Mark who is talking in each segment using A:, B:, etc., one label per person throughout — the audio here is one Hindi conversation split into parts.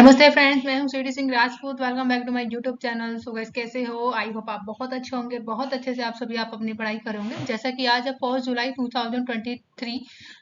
A: नमस्ते फ्रेंड्स, मैं हूं Sweety Singh Rajput. Welcome back to my YouTube channel. So guys, कैसे हो? आई होप आप बहुत अच्छे होंगे, बहुत अच्छे से आप सभी आप अपनी पढ़ाई करोगे। जैसा कि आज है 1 जुलाई 2023,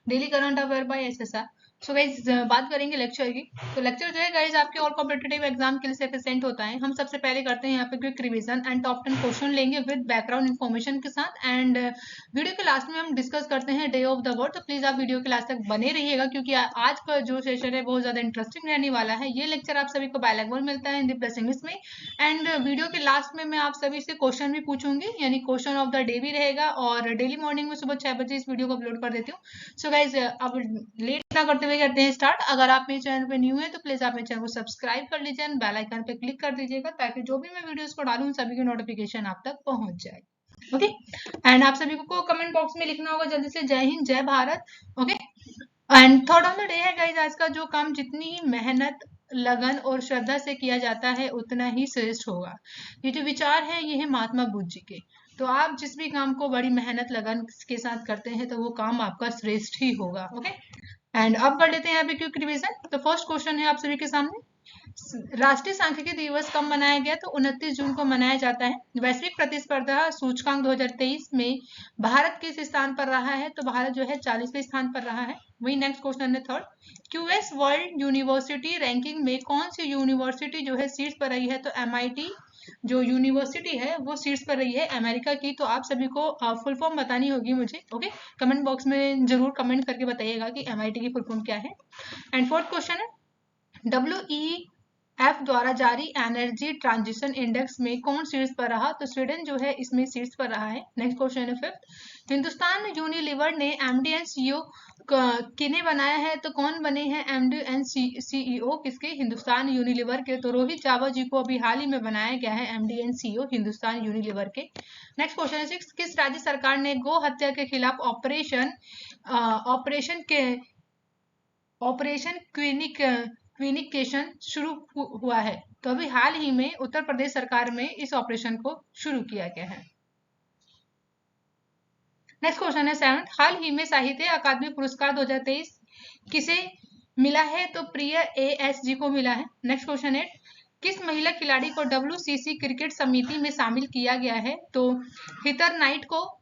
A: daily current affair by SSR. So guys, बात करेंगे लेक्चर की। तो लेक्चर जो है गाइस आपके ऑल कॉम्पिटिटिव एग्जाम के लिए सफिशिएंट होता है। हम सबसे पहले करते हैं यहाँ पे quick revision and top 10 question लेंगे विद बैकग्राउंड इन्फॉर्मेशन के साथ। एंड वीडियो के लास्ट में हम डिस्कस करते हैं डे ऑफ द वर्ड। तो प्लीज आप वीडियो के लास्ट तक बने रहिएगा, क्योंकि आज का जो सेशन है बहुत ज्यादा इंटरेस्टिंग रहने वाला है। ये लेक्चर आप सभी को बायलैंग्वेज मिलता है हिंदी प्लस इंग्लिश में। एंड वीडियो के लास्ट में मैं आप सभी से क्वेश्चन भी पूछूंगी, यानी क्वेश्चन ऑफ द डे भी रहेगा। और डेली मॉर्निंग में सुबह 6 बजे इस वीडियो को अपलोड कर देती हूँ। सो गाइज, अब लेट ना करते हुए करते हैं स्टार्ट। अगर आप मेरे चैनल पे न्यू है तो प्लीज आप मेरे चैनल को सब्सक्राइब कर लीजिए, बेल आइकन पे क्लिक कर दीजिएगा, ताकि जो भी मैं वीडियोस को डालूं सभी की नोटिफिकेशन आप तक पहुंच जाए। ओके। एंड आप सभी को कमेंट बॉक्स में लिखना होगा जल्दी से जय हिंद जय Bharat. Okay. And thought of the day है गाइज, आज का जो काम जितनी ही मेहनत, लगन और श्रद्धा से किया जाता है उतना ही श्रेष्ठ होगा। ये जो विचार है ये है महात्मा बुद्ध जी के। तो आप जिस भी काम को बड़ी मेहनत लगन के साथ करते हैं तो वो काम आपका श्रेष्ठ ही होगा। ओके। एंड अब कर लेते हैं यहाँ पे क्विक रिवीजन। तो फर्स्ट क्वेश्चन है आप सभी के सामने, राष्ट्रीय सांख्यिकी दिवस कब मनाया गया? तो 29 जून को मनाया जाता है। वैश्विक प्रतिस्पर्धा सूचकांक 2023 में भारत किस स्थान पर रहा है? तो भारत जो है 40वें स्थान पर रहा है। वही नेक्स्ट क्वेश्चन है third, QS world university ranking में कौन सी यूनिवर्सिटी जो है शीर्ष पर रही है? तो एमआईटी जो यूनिवर्सिटी है वो शीर्ष पर रही है अमेरिका की। तो आप सभी को फुल फॉर्म बतानी होगी मुझे। ओके, कमेंट बॉक्स में जरूर कमेंट करके बताइएगा कि एमआईटी की फुल फॉर्म क्या है। एंड फोर्थ क्वेश्चन है, WEF द्वारा जारी एनर्जी ट्रांजिशन इंडेक्स में कौन शीर्ष पर रहा? तो स्वीडन जो है इसमें शीर्ष पर रहा है। नेक्स्ट क्वेश्चन है फिफ्थ, हिंदुस्तान यूनिलीवर ने एमडी एंड सीईओ किन्हें बनाया है? तो कौन बने हैं एमडी एंड सीईओ किसके? हिंदुस्तान यूनिलीवर के। तो रोहित जावा जी को अभी हाल ही में बनाया गया है MD and CEO Hindustan Unilever के। नेक्स्ट क्वेश्चन है सिक्स, किस राज्य सरकार ने गो हत्या के खिलाफ ऑपरेशन क्विनिकेशन शुरू हुआ है? तो अभी हाल ही में उत्तर प्रदेश सरकार में इस ऑपरेशन को शुरू किया गया है। नेक्स्ट क्वेश्चन है सेवंथ, हाल ही में साहित्य अकादमी पुरस्कार 2023 किसे मिला है? तो प्रिय ASG को मिला है। नेक्स्ट क्वेश्चन है, किस महिला खिलाड़ी को WCC क्रिकेट समिति में शामिल किया गया है? तो हितर नाइट को,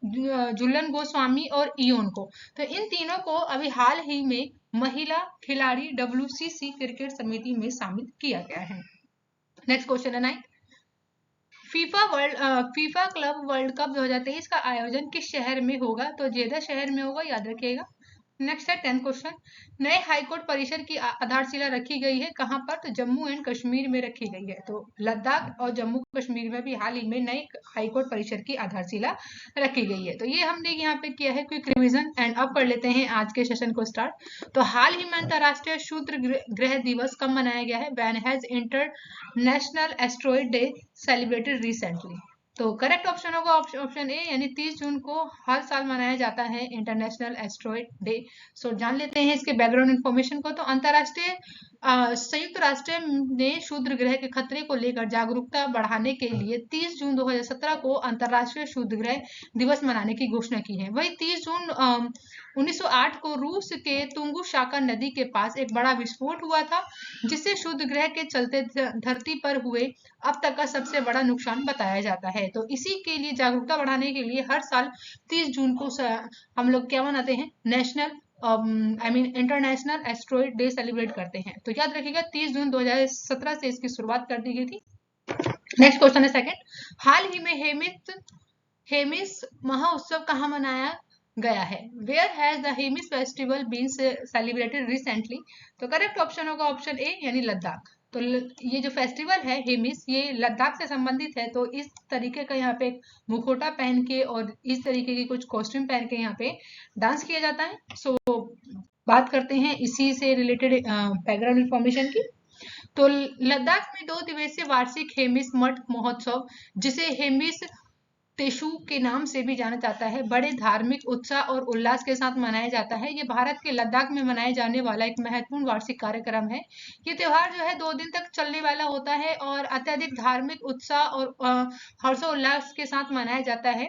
A: झूलन गोस्वामी और इयोन को। तो इन तीनों को अभी हाल ही में महिला खिलाड़ी WCC क्रिकेट समिति में शामिल किया गया है। नेक्स्ट क्वेश्चन है ninth, FIFA club world cup 2023 का आयोजन किस शहर में होगा? तो जेदा शहर में होगा, याद रखिएगा। नेक्स्ट है 10th क्वेश्चन, नए हाईकोर्ट परिसर की आधारशिला रखी गई है कहां पर? तो जम्मू एंड कश्मीर में रखी गई है। तो लद्दाख और जम्मू कश्मीर में भी हाल ही में नए हाईकोर्ट परिसर की आधारशिला रखी गई है। तो ये हमने यहाँ पे किया है क्विक रिवीजन। एंड अब कर लेते हैं आज के सेशन को स्टार्ट। तो हाल ही में अंतरराष्ट्रीय शूद्र ग्रह दिवस कब मनाया गया है? When has international asteroid day celebrated recently? तो करेक्ट ऑप्शन होगा ऑप्शन ए, यानी 30 जून को हर साल मनाया जाता है इंटरनेशनल एस्ट्रॉइड डे। सो जान लेते हैं इसके बैकग्राउंड इन्फॉर्मेशन को। तो अंतरराष्ट्रीय संयुक्त राष्ट्र ने शूद्र ग्रह के खतरे को लेकर जागरूकता बढ़ाने के लिए 30 जून 2017 को अंतरराष्ट्रीय शूद्र ग्रह दिवस मनाने की घोषणा की है। वही 30 जून 1908 को रूस के तुंगुशाका नदी के पास एक बड़ा विस्फोट हुआ था, जिससे शूद्र ग्रह के चलते धरती पर हुए अब तक का सबसे बड़ा नुकसान बताया जाता है। तो इसी के लिए जागरूकता बढ़ाने के लिए हर साल 30 जून को हम लोग क्या मनाते हैं? इंटरनेशनल एस्ट्रॉइड डे सेलिब्रेट करते हैं। तो याद रखिएगा 30 जून 2017 से इसकी शुरुआत कर दी गई थी। नेक्स्ट क्वेश्चन है सेकंड, हाल ही में हेमिस महोत्सव कहाँ मनाया गया है? Where has the Hemis festival been celebrated recently? तो करेक्ट ऑप्शन होगा ऑप्शन ए, यानी लद्दाख। तो ये जो फेस्टिवल है हेमिस, ये लद्दाख से संबंधित है। तो इस तरीके का यहाँ पे मुखोटा पहन के और इस तरीके की कुछ कॉस्ट्यूम पहन के यहाँ पे डांस किया जाता है। सो बात करते हैं इसी से रिलेटेड बैकग्राउंड इंफॉर्मेशन की। तो लद्दाख में 2 दिवसीय वार्षिक हेमिस मठ महोत्सव, जिसे हेमिस तेशु के नाम से भी जाना जाता है, बड़े धार्मिक उत्साह और उल्लास के साथ मनाया जाता है। ये भारत के लद्दाख में मनाए जाने वाला एक महत्वपूर्ण वार्षिक कार्यक्रम है। ये त्योहार जो है 2 दिन तक चलने वाला होता है और अत्यधिक धार्मिक उत्साह और हर्षोल्लास के साथ मनाया जाता है।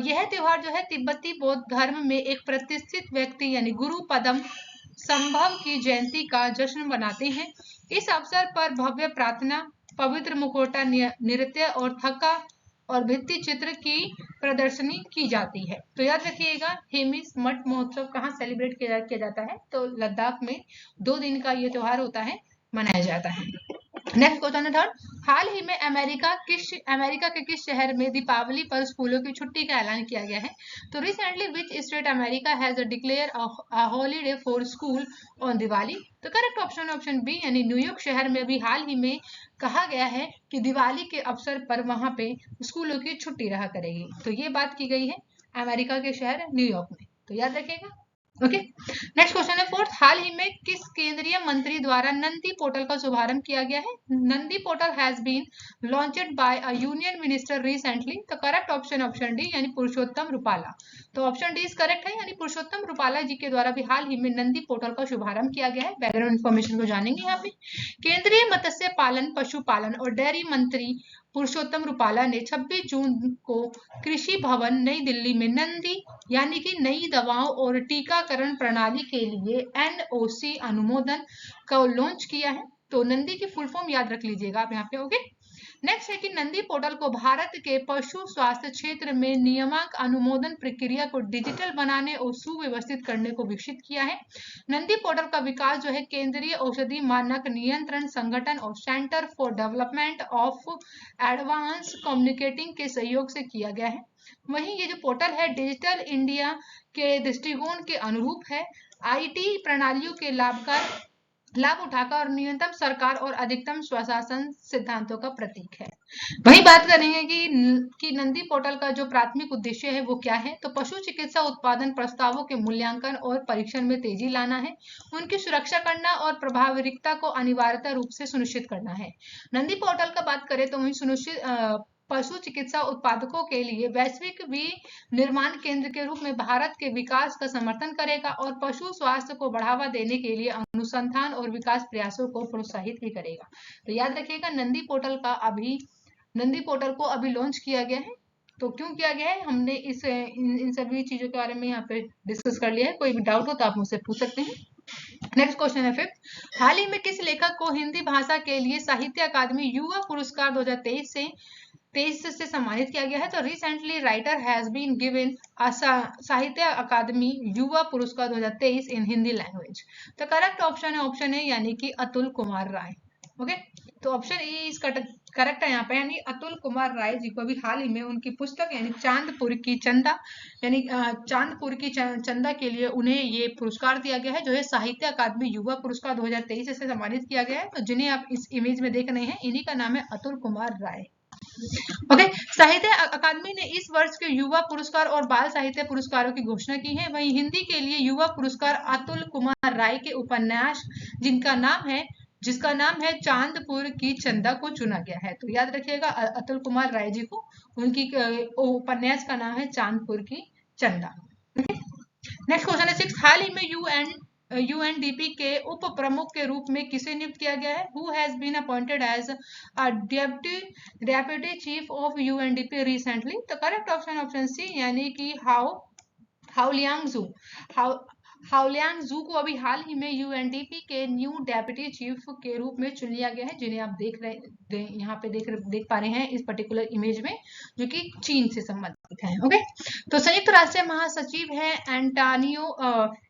A: यह त्योहार जो है तिब्बती बौद्ध धर्म में एक प्रतिष्ठित व्यक्ति यानी गुरु पदम संभव की जयंती का जश्न मनाते हैं। इस अवसर पर भव्य प्रार्थना, पवित्र मुखौटा नृत्य और थका और भित्ति चित्र की प्रदर्शनी की जाती है। तो याद रखिएगा, हेमिस मठ महोत्सव कहाँ सेलिब्रेट किया जाता है? तो लद्दाख में 2 दिन का ये त्योहार होता है, मनाया जाता है। नेक्स्ट क्वेश्चन है थर्ड, हाल ही में अमेरिका के किस शहर में दीपावली पर स्कूलों की छुट्टी का ऐलान किया गया है? तो recently which state America has declare a holiday for school on Diwali? तो करेक्ट ऑप्शन बी, यानी न्यूयॉर्क शहर में भी हाल ही में कहा गया है कि दिवाली के अवसर पर वहां पे स्कूलों की छुट्टी रहा करेगी। तो ये बात की गई है अमेरिका के शहर न्यूयॉर्क में, तो याद रखिएगा। ओके, नेक्स्ट क्वेश्चन है फोर्थ, हाल ही में किस केंद्रीय मंत्री द्वारा नंदी पोर्टल का शुभारंभ किया गया है? Nandi portal has been launched by a union minister recently. तो करेक्ट ऑप्शन डी, यानी पुरुषोत्तम रूपाला। तो ऑप्शन डी इज करेक्ट है, यानी पुरुषोत्तम रूपाला जी के द्वारा भी हाल ही में नंदी पोर्टल का शुभारंभ किया गया है। बैकग्राउंड इन्फॉर्मेशन को जानेंगे यहाँ पे। केंद्रीय मत्स्य पालन, पशुपालन और डेयरी मंत्री पुरुषोत्तम रूपाला ने 26 जून को कृषि भवन नई दिल्ली में नंदी यानी कि नई दवाओं और टीकाकरण प्रणाली के लिए एनओसी अनुमोदन का लॉन्च किया है। तो नंदी की फुल फॉर्म याद रख लीजिएगा आप यहाँ पे। ओके, नेक्स्ट है कि नंदी पोर्टल को भारत के पशु स्वास्थ्य क्षेत्र में नियामक अनुमोदन प्रक्रिया को डिजिटल बनाने और सुव्यवस्थित करने को विकसित किया है। नंदी पोर्टल का विकास जो है केंद्रीय औषधि मानक नियंत्रण संगठन और centre for development of advance communicating के सहयोग से किया गया है। वहीं ये जो पोर्टल है डिजिटल इंडिया के दृष्टिकोण के अनुरूप है, आईटी प्रणालियों के लाभ उठाकर और न्यूनतम सरकार और अधिकतम स्वशासन सिद्धांतों का प्रतीक है। वहीं बात करेंगे कि नंदी पोर्टल का जो प्राथमिक उद्देश्य है वो क्या है? तो पशु चिकित्सा उत्पादन प्रस्तावों के मूल्यांकन और परीक्षण में तेजी लाना है, उनकी सुरक्षा करना और प्रभावकारिता को अनिवार्यता रूप से सुनिश्चित करना है। नंदी पोर्टल का बात करें तो वही सुनिश्चित पशु चिकित्सा उत्पादकों के लिए वैश्विक विनिर्माण केंद्र के रूप में भारत के विकास का समर्थन करेगा और पशु स्वास्थ्य को बढ़ावा देने के लिए अनुसंधान और विकास प्रयासों को प्रोत्साहित भी करेगा। तो याद रखिएगा, नंदी पोर्टल को अभी लॉन्च किया गया है। तो क्यों किया गया है, हमने इन सभी चीजों के बारे में यहाँ पे डिस्कस कर लिया है। कोई भी डाउट हो तो आप मुझसे पूछ सकते हैं। नेक्स्ट क्वेश्चन है फिफ्थ, हाल ही में किस लेखक को हिंदी भाषा के लिए साहित्य अकादमी युवा पुरस्कार 2023 से सम्मानित किया गया है? तो recently writer has been given Sahitya Akademi Yuva Puraskar 2023 in Hindi language. तो करेक्ट ऑप्शन है यानी कि अतुल कुमार राय। ओके, तो ऑप्शन ए इज करेक्ट है यहाँ पे, यानी अतुल कुमार राय जी को अभी हाल ही में उनकी पुस्तक यानी चांदपुर की चंदा के लिए उन्हें ये पुरस्कार दिया गया है, जो है साहित्य अकादमी युवा पुरस्कार 2023 से सम्मानित किया गया है। तो जिन्हें आप इस इमेज में देख रहे हैं, इन्हीं का नाम है अतुल कुमार राय। ओके, साहित्य अकादमी ने इस वर्ष के युवा पुरस्कार और बाल साहित्य पुरस्कारों की घोषणा की है। वहीं हिंदी के लिए युवा पुरस्कार अतुल कुमार राय के उपन्यास जिसका नाम है चांदपुर की चंदा को चुना गया है। तो याद रखिएगा, अतुल कुमार राय जी को उनकी उपन्यास का नाम है चांदपुर की चंदा। नेक्स्ट क्वेश्चन है सिक्स, हाल ही में यूएनडीपी के उप प्रमुख के रूप में किसे नियुक्त किया गया है? Who has been appointed as a deputy chief of UNDP recently? तो करेक्ट ऑप्शन सी, यानी कि हाओलियांग जू को अभी हाल ही में यूएनडीपी के न्यू डेप्यूटी चीफ के रूप में चुन लिया गया है, जिन्हें आप यहाँ पे देख पा रहे हैं इस पर्टिकुलर इमेज में, जो कि चीन से संबंधित है। ओके, तो संयुक्त राष्ट्र महासचिव है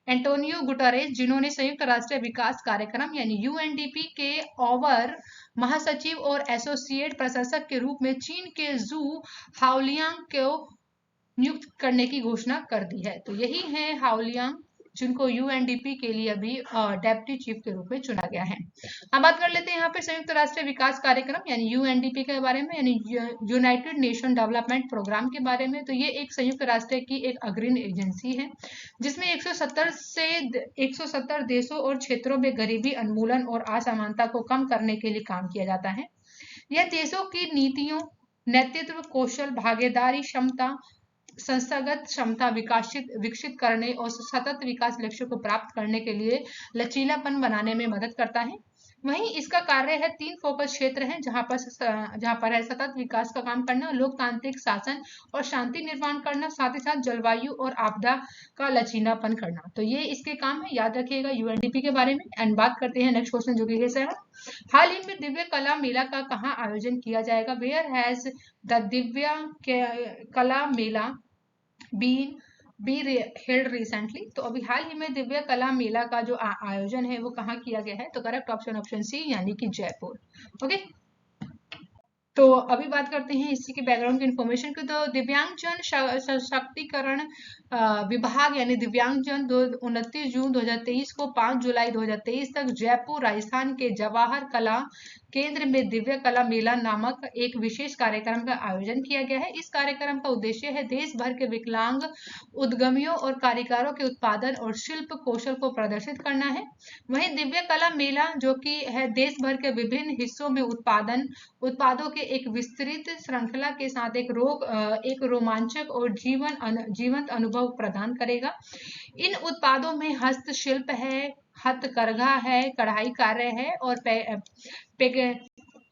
A: एंटोनियो गुटेरेस, जिन्होंने संयुक्त राष्ट्र विकास कार्यक्रम यानी यूएनडीपी के ओवर महासचिव और एसोसिएट प्रशासक के रूप में चीन के जू हाओलियांग को नियुक्त करने की घोषणा कर दी है। तो यही है हाओलियांग, जिनको यूएनडीपी के लिए अभी डेप्यूटी चीफ के रूप में चुना गया है। अब बात कर लेते हैं यहाँ पे संयुक्त राष्ट्र विकास कार्यक्रम यानी यूएनडीपी के बारे में, यानी यूनाइटेड नेशन डेवलपमेंट प्रोग्राम के बारे में। तो ये एक संयुक्त राष्ट्र की एक अग्रणी एजेंसी है, जिसमें 170 देशों और क्षेत्रों में गरीबी उन्मूलन और असमानता को कम करने के लिए काम किया जाता है। यह देशों की नीतियों, नेतृत्व कौशल, भागीदारी क्षमता, संस्थागत क्षमता विकसित करने और सतत विकास लक्ष्यों को प्राप्त करने के लिए लचीलापन बनाने में मदद करता है। वहीं इसका कार्य है 3 फोकस क्षेत्र हैं, जहां पर है सतत विकास का काम करना, लोकतांत्रिक शासन और शांति निर्माण करना, साथ ही साथ जलवायु और आपदा का लचीलापन करना। तो ये इसके काम है, याद रखिएगा यूएनडीपी के बारे में। एंड बात करते हैं नेक्स्ट क्वेश्चन, जो कि है हाल ही में दिव्य कला मेला का कहाँ आयोजन किया जाएगा? वेयर हैज द दिव्या कला मेला बीन बी हेल्ड रिसेंटली? तो अभी हाल ही में दिव्य कला मेला का जो आयोजन है वो कहाँ किया गया है? तो करेक्ट ऑप्शन ऑप्शन सी, यानी कि जयपुर। ओके, तो अभी बात करते हैं इसी के बैकग्राउंड की इन्फॉर्मेशन की। तो दिव्यांगजन सशक्तिकरण विभाग यानी दिव्यांगजन 29 जून 2023 को 5 जुलाई 2023 तक जयपुर राजस्थान के जवाहर कला केंद्र में दिव्य कला मेला नामक एक विशेष कार्यक्रम का आयोजन किया गया है। इस कार्यक्रम का उद्देश्य है देश भर के विकलांग उद्यमियों और कारीगरों के उत्पादन और शिल्प कौशल को प्रदर्शित करना है। वहीं दिव्य कला मेला जो कि है देश भर के विभिन्न हिस्सों में उत्पादों के एक विस्तृत श्रृंखला के साथ एक रोमांचक और जीवंत अनुभव प्रदान करेगा। इन उत्पादों में हस्तशिल्प है, हथकरघा है, कढ़ाई कार्य है और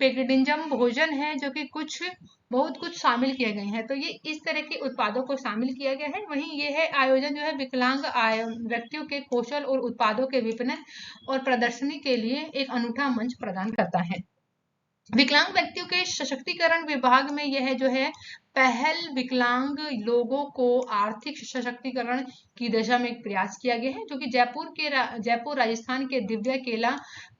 A: पैकेजिंग भोजन है, जो कि बहुत कुछ शामिल किए गए हैं। तो ये इस तरह के उत्पादों को शामिल किया गया है। वहीं ये है आयोजन जो है विकलांग व्यक्तियों के कौशल और उत्पादों के विपणन और प्रदर्शनी के लिए एक अनूठा मंच प्रदान करता है। विकलांग व्यक्तियों के सशक्तिकरण विभाग में यह जो है पहल विकलांग लोगों को आर्थिक सशक्तिकरण की दिशा में एक प्रयास किया गया है, जो कि जयपुर राजस्थान के दिव्य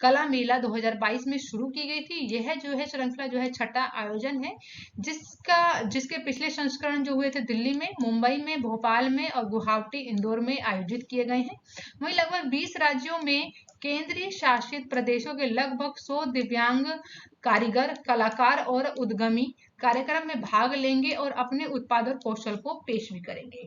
A: कला मेला 2022 में शुरू की गई थी। यह जो है श्रृंखला जो है छठा आयोजन है, जिसके पिछले संस्करण जो हुए थे दिल्ली में, मुंबई में, भोपाल में और गुवाहाटी, इंदौर में आयोजित किए गए हैं। वहीं लगभग 20 राज्यों में केंद्रीय शासित प्रदेशों के लगभग 100 दिव्यांग कारीगर, कलाकार और उद्यमी कार्यक्रम में भाग लेंगे और अपने उत्पाद और कौशल को पेश भी करेंगे।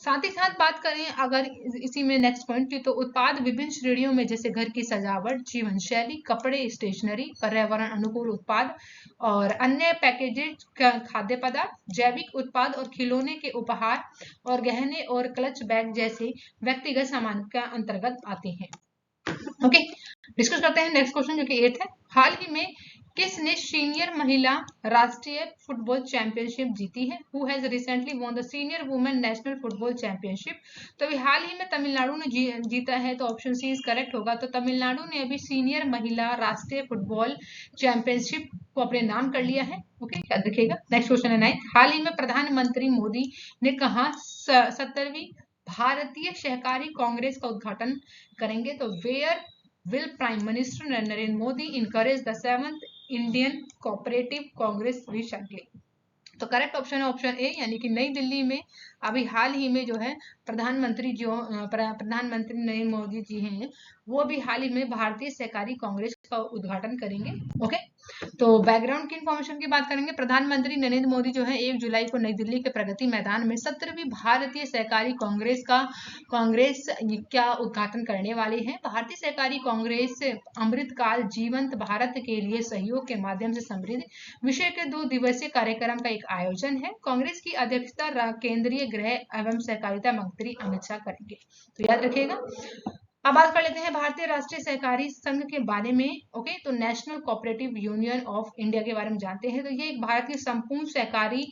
A: साथ ही साथ बात करें अगर इसी में नेक्स्ट पॉइंट की, तो उत्पाद विभिन्न श्रेणियों में जैसे घर की सजावट, जीवन शैली, कपड़े, स्टेशनरी, पर्यावरण अनुकूल उत्पाद और अन्य पैकेजेज खाद्य पदार्थ, जैविक उत्पाद और खिलौने के उपहार और गहने और क्लच बैग जैसे व्यक्तिगत सामान के अंतर्गत आते हैं। ओके, डिस्कस करते हैं नेक्स्ट क्वेश्चन, जो कि 8 है। हाल ही में किसने सीनियर महिला राष्ट्रीय फुटबॉल चैंपियनशिप जीती है? Who has recently won the senior women national football championship? तो अभी हाल ही में तमिलनाडु ने जीता है, तो ऑप्शन सी इज करेक्ट होगा। तो तमिलनाडु ने अभी सीनियर महिला राष्ट्रीय फुटबॉल चैंपियनशिप को अपने नाम कर लिया है। ओके, याद रखिएगा। नेक्स्ट क्वेश्चन है 9। हाल ही में प्रधानमंत्री मोदी ने कहा 70वीं भारतीय सहकारी कांग्रेस का उद्घाटन करेंगे? तो where will Prime Minister Narendra Modi encourage the 7th Indian Cooperative Congress recently? तो करेक्ट ऑप्शन है ऑप्शन ए, यानी कि नई दिल्ली में अभी हाल ही में जो है प्रधानमंत्री नरेंद्र मोदी जी हैं, वो अभी हाल ही में भारतीय सहकारी कांग्रेस का उद्घाटन करेंगे। ओके, तो बैकग्राउंड की इंफॉर्मेशन की बात करेंगे। प्रधानमंत्री नरेंद्र मोदी जो है 1 जुलाई को नई दिल्ली के प्रगति मैदान में 17वीं भारतीय सहकारी कांग्रेस का उद्घाटन करने वाले हैं। भारतीय सहकारी कांग्रेस अमृतकाल जीवंत भारत के लिए सहयोग के माध्यम से समृद्ध विषय के 2 दिवसीय कार्यक्रम का एक आयोजन है। कांग्रेस की अध्यक्षता केंद्रीय गृह एवं सहकारिता मंत्री अमित शाह करेंगे, तो याद रखिएगा। अब बात कर लेते हैं भारतीय राष्ट्रीय सहकारी संघ के बारे में। ओके, तो national cooperative union of India के बारे में जानते हैं। तो ये एक भारत के संपूर्ण सहकारी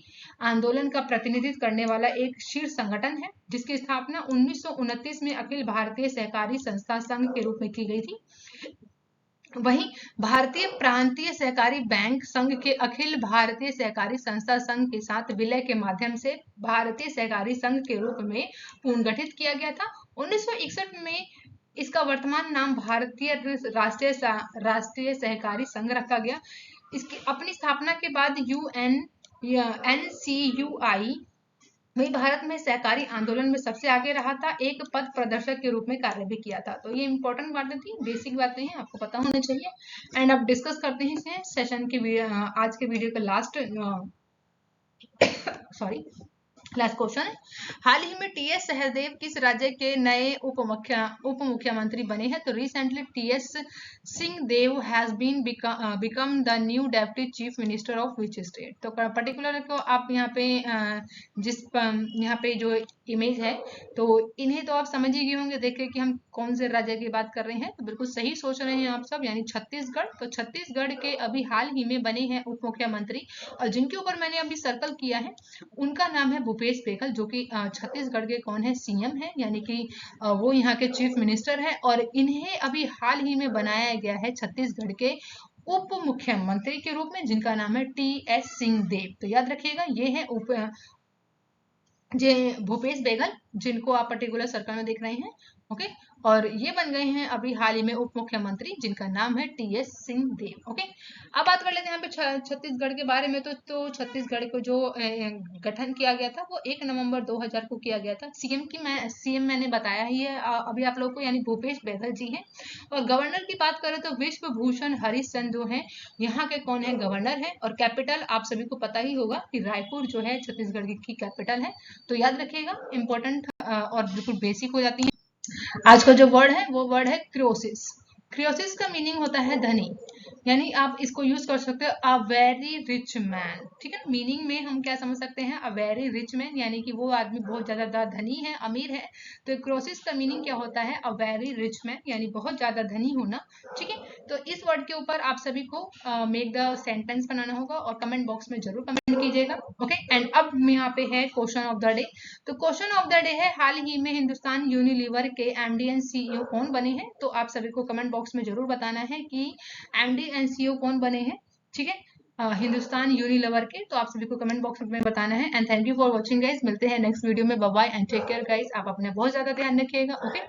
A: आंदोलन का प्रतिनिधित्व करने वाला एक शीर्ष संगठन है, जिसकी स्थापना 1929 में अखिल भारतीय सहकारी संस्था संघ के रूप में की गई थी। वहीं भारतीय प्रांतीय सहकारी बैंक संघ के अखिल भारतीय सहकारी संस्था संघ के साथ विलय के माध्यम से भारतीय सहकारी संघ के रूप में पुनर्गठित किया गया था। 1961 में इसका वर्तमान नाम भारतीय राष्ट्रीय सहकारी संघ रखा गया। इसकी अपनी स्थापना के बाद NCUI वही भारत में सहकारी आंदोलन में सबसे आगे रहा था, एक पथ प्रदर्शक के रूप में कार्य भी किया था। तो ये इंपॉर्टेंट बातें थी, बेसिक बातें हैं, आपको पता होना चाहिए। एंड अब डिस्कस करते हैं इसे सेशन के आज के वीडियो का लास्ट लास्ट क्वेश्चन है, हाल ही में टीएस सहदेव किस राज्य के नए उप मुख्यमंत्री बने हैं? तो recently TS Singhdeo has been become the new deputy chief minister of which state? तो पर्टिकुलर को आप यहाँ पे यहाँ पे जो इमेज है तो इन्हें तो आप समझ ही गए होंगे देख के कि हम कौन से राज्य की बात कर रहे हैं। तो बिल्कुल सही सोच रहे हैं आप सब, यानी छत्तीसगढ़। तो छत्तीसगढ़ के अभी हाल ही में बने हैं उप मुख्यमंत्री, और जिनके ऊपर मैंने अभी सर्कल किया है उनका नाम है भूपेश बघेल, जो कि छत्तीसगढ़ के कौन है, सीएम है, यानी कि वो यहाँ के चीफ मिनिस्टर है। और इन्हें अभी हाल ही में बनाया गया है छत्तीसगढ़ के उप मुख्यमंत्री के रूप में, जिनका नाम है टीएस सिंहदेव। तो याद रखिएगा ये है भूपेश बघेल, जिनको आप पर्टिकुलर सर्कल में देख रहे हैं। ओके, और ये बन गए हैं अभी हाल ही में उप मुख्यमंत्री, जिनका नाम है टीएस सिंहदेव। ओके, अब बात कर लेते हैं यहाँ पे छत्तीसगढ़ के बारे में। तो छत्तीसगढ़ को जो गठन किया गया था वो 1 नवंबर 2000 को किया गया था। सीएम मैंने बताया ही है अभी आप लोगों को, यानी भूपेश बघेल जी हैं। और गवर्नर की बात करें तो विश्व भूषण हरिश्चंद्र जो है यहाँ के कौन है, गवर्नर है। और कैपिटल आप सभी को पता ही होगा कि रायपुर जो है छत्तीसगढ़ की कैपिटल है। तो याद रखिएगा, इंपॉर्टेंट और बिल्कुल बेसिक हो जाती है। आज का जो वर्ड है वो वर्ड है क्रियोसिस। क्रियोसिस का मीनिंग होता है धनी, यानी आप इसको यूज कर सकते हो अ वेरी रिच मैन। ठीक है, मीनिंग में हम क्या समझ सकते हैं, अ वेरी रिच मैन, यानी कि वो आदमी बहुत ज्यादा धनी है, अमीर है। तो क्रियोसिस का मीनिंग क्या होता है, अ वेरी रिच मैन, यानी बहुत ज्यादा धनी होना। ठीक है, तो इस वर्ड के ऊपर आप सभी को मेक द सेंटेंस बनाना होगा और कमेंट बॉक्स में जरूर कमेंट कीजिएगा। ओके, एंड अब यहाँ पे है क्वेश्चन ऑफ द डे। तो क्वेश्चन ऑफ द डे है, हाल ही में हिंदुस्तान यूनिलीवर के एमडी एंड सीईओ कौन बने हैं? तो आप सभी को कमेंट बॉक्स में जरूर बताना है कि एमडी एंड सीईओ कौन बने हैं। ठीक है, हिंदुस्तान यूनिलीवर के। तो आप सभी को कमेंट बॉक्स में बताना है। And thank you for watching guys, मिलते हैं नेक्स्ट वीडियो में। Bye bye and take care guys, आप अपने बहुत ज्यादा ध्यान रखिएगा। ओके।